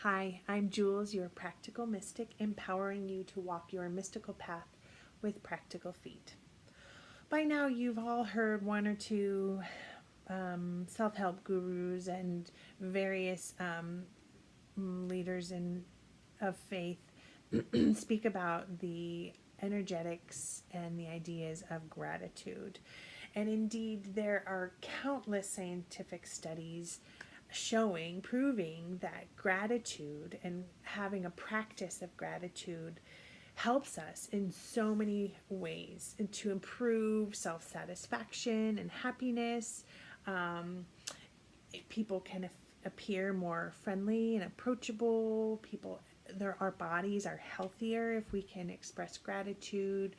Hi, I'm Jules, your practical mystic, empowering you to walk your mystical path with practical feet. By now, you've all heard one or two self help gurus and various leaders of faith speak about the energetics and the ideas of gratitude. And indeed, there are countless scientific studies proving that gratitude and having a practice of gratitude helps us in so many ways and to improve self satisfaction and happiness. Um, People can appear more friendly and approachable. Our bodies are healthier if we can express gratitude.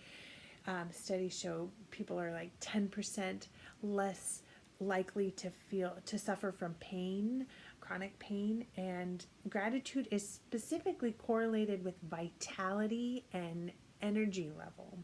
Studies show people are like 10% less likely to suffer from chronic pain, and gratitude is specifically correlated with vitality and energy level.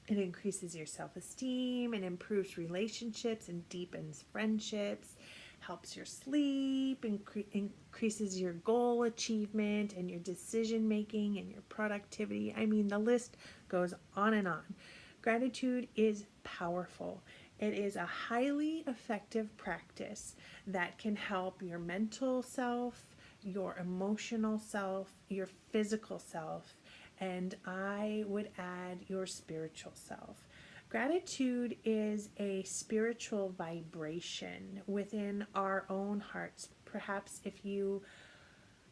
It increases your self-esteem and improves relationships and deepens friendships, helps your sleep, increases your goal achievement and your decision making and your productivity. I mean, the list goes on and on. Gratitude is powerful. It is a highly effective practice that can help your mental self, your emotional self, your physical self, and I would add your spiritual self. Gratitude is a spiritual vibration within our own hearts. Perhaps if you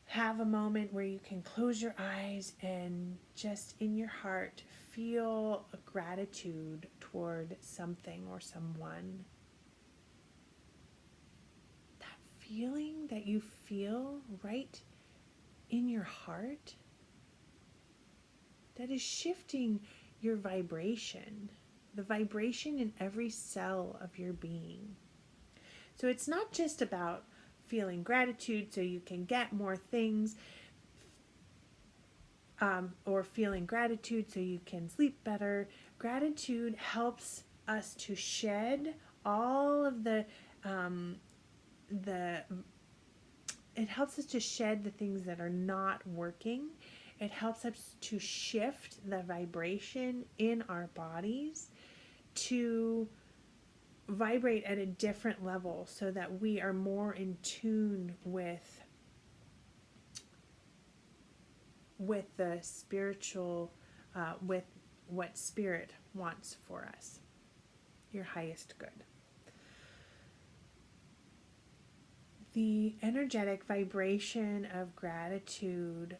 have a moment where you can close your eyes and just in your heart feel a gratitude toward something or someone. That feeling that you feel right in your heart, that is shifting your vibration, the vibration in every cell of your being. So it's not just about feeling gratitude so you can get more things, or feeling gratitude so you can sleep better. Gratitude helps us to shed all of the it helps us to shed the things that are not working. It helps us to shift the vibration in our bodies to vibrate at a different level so that we are more in tune with the spiritual, with what spirit wants for us, your highest good. The energetic vibration of gratitude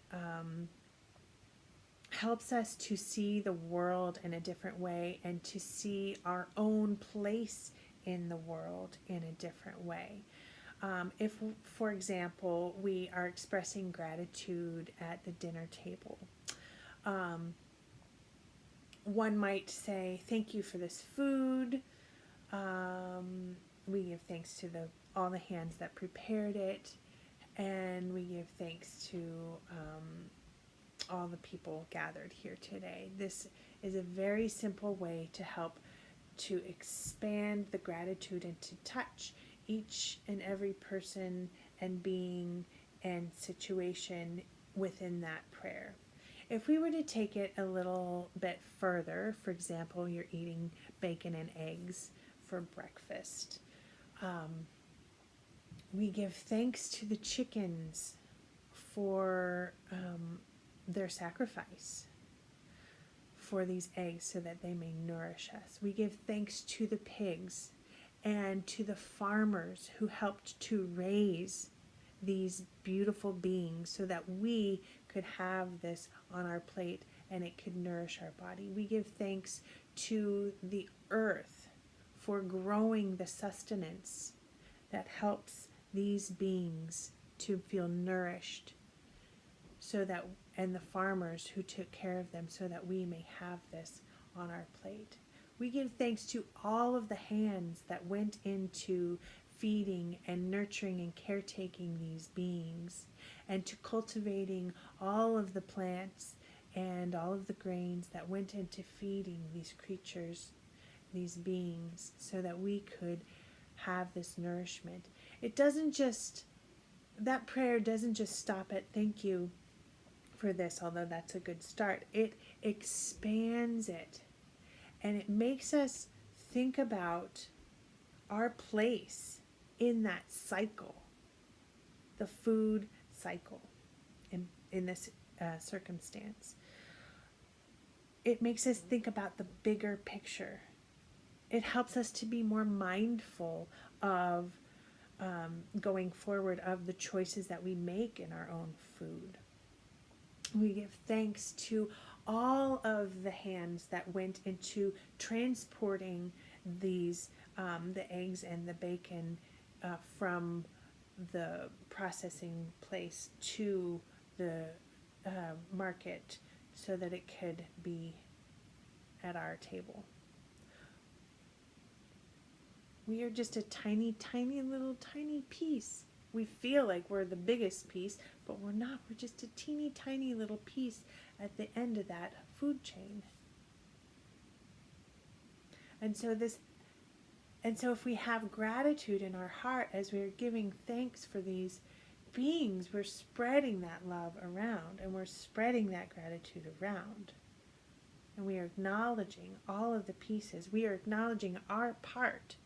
helps us to see the world in a different way and to see our own place in the world in a different way. If, for example, we are expressing gratitude at the dinner table, one might say, "Thank you for this food." We give thanks to all the hands that prepared it, and we give thanks to all the people gathered here today. This is a very simple way to help to expand the gratitude and to touch each and every person and being and situation within that prayer. If we were to take it a little bit further, for example, you're eating bacon and eggs for breakfast. We give thanks to the chickens for their sacrifice for these eggs so that they may nourish us. We give thanks to the pigs and to the farmers who helped to raise these beautiful beings so that we could have this on our plate and it could nourish our body. We give thanks to the earth for growing the sustenance that helps these beings to feel nourished, so that, and the farmers who took care of them so that we may have this on our plate. We give thanks to all of the hands that went into feeding and nurturing and caretaking these beings, and to cultivating all of the plants and all of the grains that went into feeding these creatures, these beings, so that we could have this nourishment. It doesn't just that prayer doesn't just stop at thank you for this, although that's a good start. It expands it, and it makes us think about our place in that cycle, the food cycle in this circumstance. It makes us think about the bigger picture. It helps us to be more mindful of going forward, of the choices that we make in our own food. We give thanks to all of the hands that went into transporting these the eggs and the bacon from the processing place to the market so that it could be at our table. We are just a tiny, tiny little tiny piece. We feel like we're the biggest piece, but we're not. We're just a teeny tiny little piece at the end of that food chain. And so if we have gratitude in our heart as we're giving thanks for these beings, we're spreading that love around, and we're spreading that gratitude around. And we are acknowledging all of the pieces. We are acknowledging our part,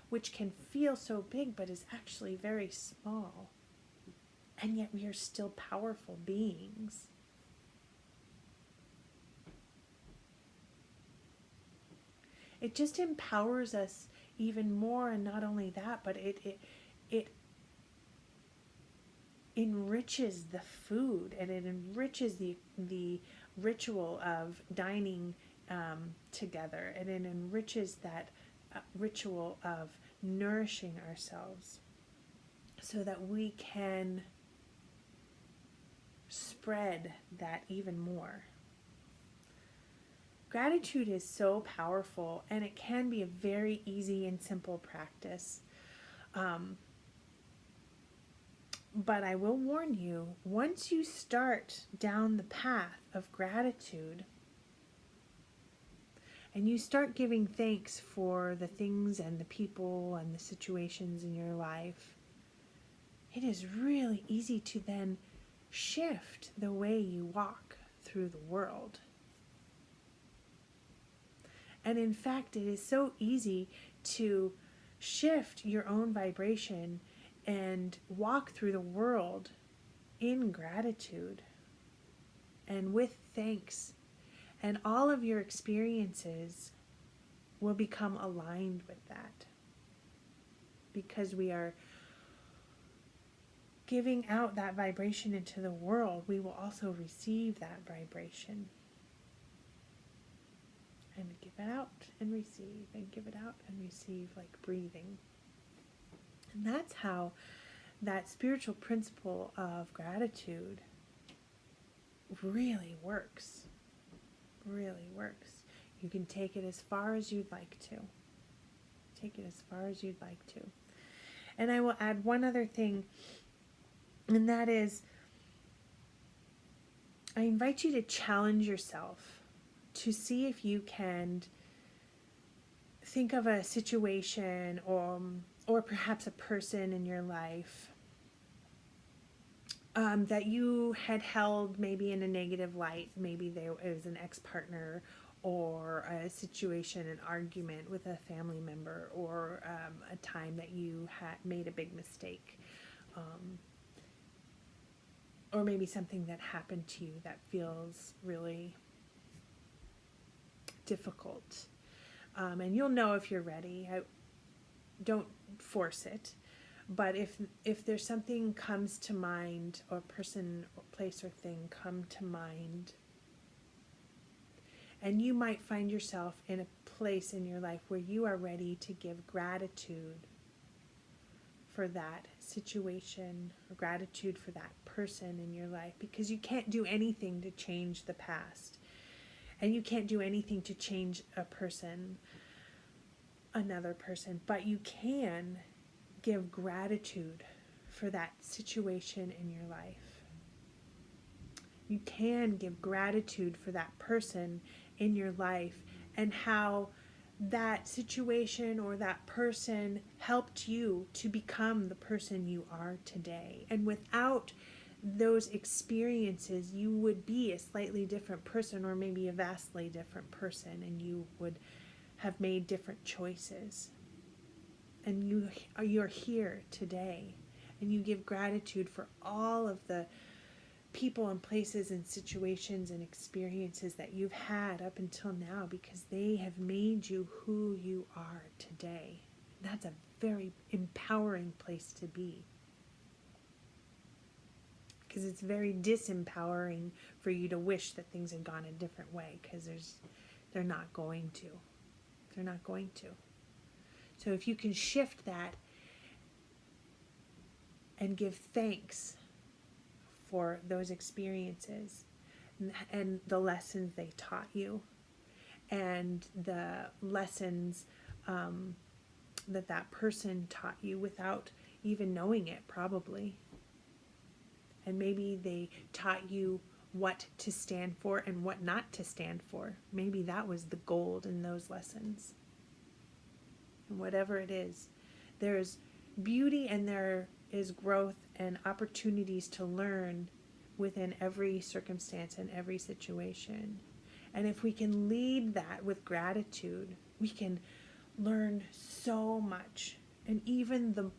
which can feel so big but is actually very small. And yet we are still powerful beings. It just empowers us even more, and not only that, but it enriches the food, and it enriches the ritual of dining together, and it enriches that ritual of nourishing ourselves so that we can spread that even more. Gratitude is so powerful, and it can be a very easy and simple practice. But I will warn you, once you start down the path of gratitude and you start giving thanks for the things and the people and the situations in your life, it is really easy to then shift the way you walk through the world. And in fact, it is so easy to shift your own vibration and walk through the world in gratitude and with thanks. And all of your experiences will become aligned with that, because we are giving out that vibration into the world. We will also receive that vibration. And give it out and receive, and give it out and receive, like breathing. And that's how that spiritual principle of gratitude really works. Really works. You can take it as far as you'd like to. Take it as far as you'd like to. And I will add one other thing, and that is, I invite you to challenge yourself to see if you can think of a situation or perhaps a person in your life that you had held maybe in a negative light. Maybe there was an ex-partner, or a situation, an argument with a family member, or a time that you had made a big mistake, or maybe something that happened to you that feels really difficult. And you'll know if you're ready. Don't force it. But if there's something comes to mind, or person or place or thing come to mind, and you might find yourself in a place in your life where you are ready to give gratitude for that situation, or gratitude for that person in your life, because you can't do anything to change the past. And you can't do anything to change a person, another person, but you can give gratitude for that situation in your life. You can give gratitude for that person in your life, and how that situation or that person helped you to become the person you are today. And without those experiences, you would be a slightly different person, or maybe a vastly different person, and you would have made different choices. And you're here today, and you give gratitude for all of the people and places and situations and experiences that you've had up until now, because they have made you who you are today. That's a very empowering place to be, because it's very disempowering for you to wish that things had gone a different way, because they're not going to. They're not going to. So if you can shift that and give thanks for those experiences and the lessons they taught you, and the lessons that person taught you without even knowing it, probably. And maybe they taught you what to stand for and what not to stand for. Maybe that was the gold in those lessons. And whatever it is, there's beauty and there is growth and opportunities to learn within every circumstance and every situation. And if we can lead that with gratitude, we can learn so much. And even the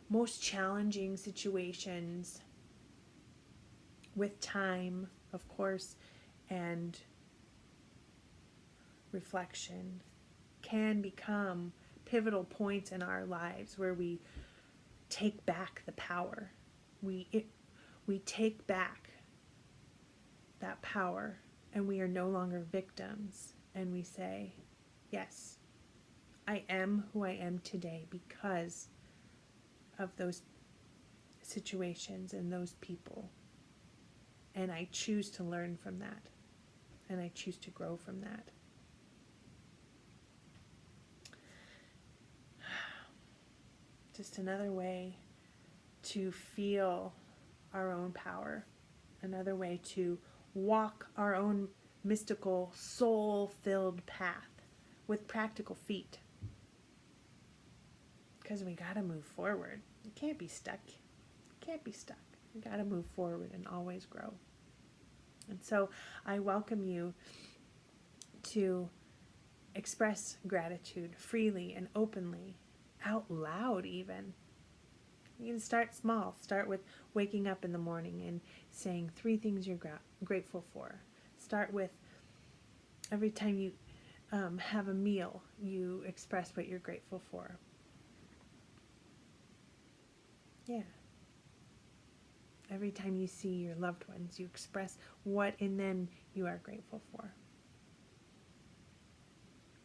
most challenging situations, with time, of course, and reflection, can become pivotal points in our lives where we take back the power. We take back that power, and we are no longer victims, and we say, yes, I am who I am today because of those situations and those people. And I choose to learn from that. And I choose to grow from that. Just another way to feel our own power. Another way to walk our own mystical, soul-filled path with practical feet. Because we got to move forward. You can't be stuck. You can't be stuck. You got to move forward and always grow. And so I welcome you to express gratitude freely and openly, out loud even. You can start small. Start with waking up in the morning and saying 3 things you're grateful for. Start with every time you have a meal, you express what you're grateful for. Yeah. Every time you see your loved ones, you express what in them you are grateful for.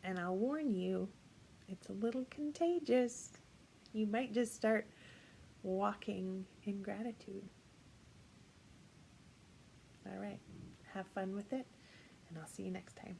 And I'll warn you, it's a little contagious. You might just start walking in gratitude. All right. Have fun with it, and I'll see you next time.